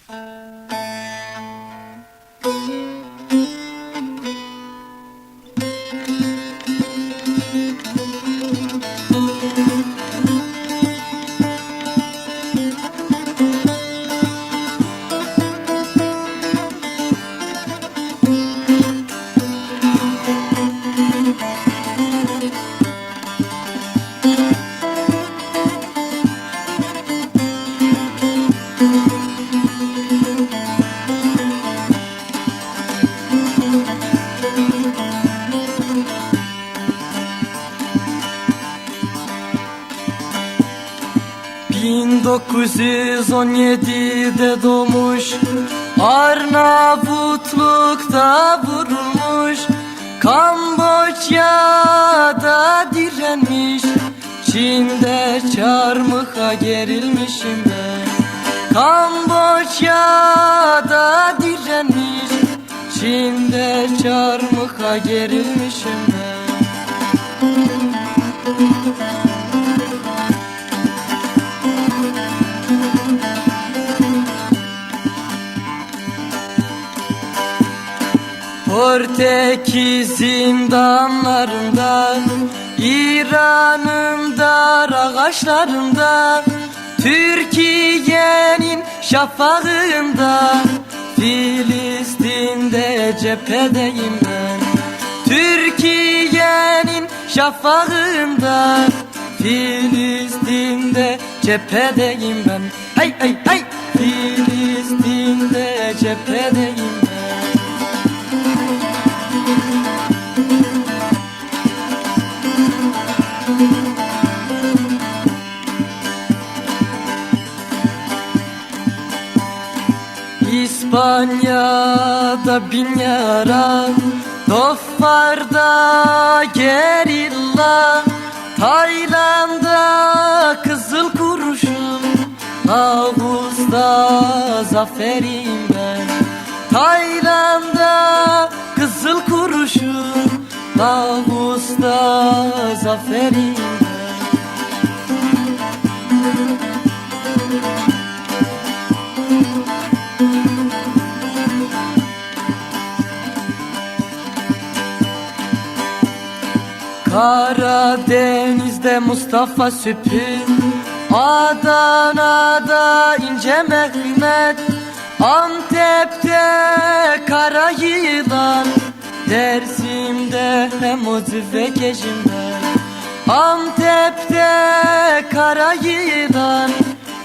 ...1917'de doğmuş, Arnavutluk'ta vurulmuş, Kamboçya'da direnmiş, Çin'de çarmıha gerilmişim ben. Kamboçya'da direnmiş, Çin'de çarmıha gerilmişim ben. Portekiz zindanlarında, İran'ın dar ağaçlarında, Türkiye'nin şafağında, Filistin'de cephedeyim ben. Türkiye'nin şafağında, Filistin'de cephedeyim ben. Hey hey hey! Filistin'de cephedeyim ben. İspanya'da bin yara, Doffar'da gerilla, Tayland'da kızıl kurşun, Ağustos'ta zaferim ben. Tayland'da kızıl kurşun, Ağustos'ta zaferim ben. Karadeniz'de Mustafa Süpün, Adana'da İnce Mehmet, Antep'te Kara Yılan, Dersim'de Hemozi ve Gejim ben. Antep'te Kara Yılan,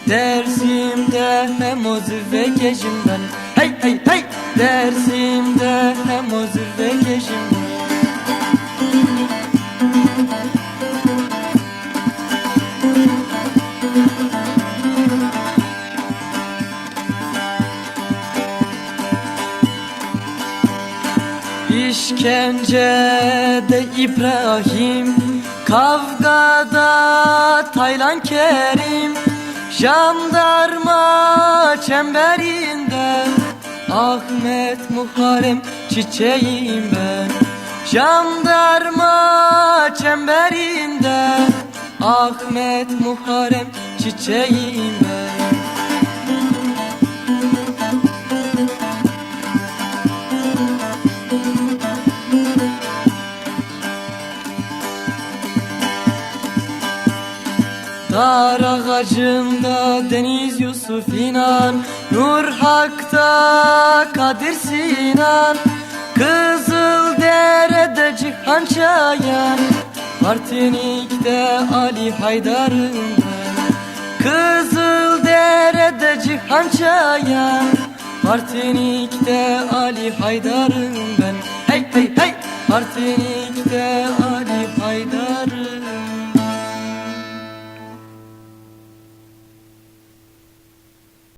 Dersim'de Hemozi ve Gejim ben. Hey hey hey! Dersim'de Hemozi ve Gejim ben. İşkencede İbrahim, kavgada Taylan Kerim, jandarma çemberinde Ahmet Muharrem çiçeğim ben. Jandarma çemberinde Ahmet Muharrem çiçeğim ben. Dar ağacında Deniz Yusuf İnan, Nur Hak'ta Kadir Sinan, Kızıldere'de Cihan Çayan, Martinik'te Ali Haydar'ım ben. Kızıldere'de Cihan Çayan, Martinik'te Ali Haydar'ım ben. Hey hey hey! Martinik'te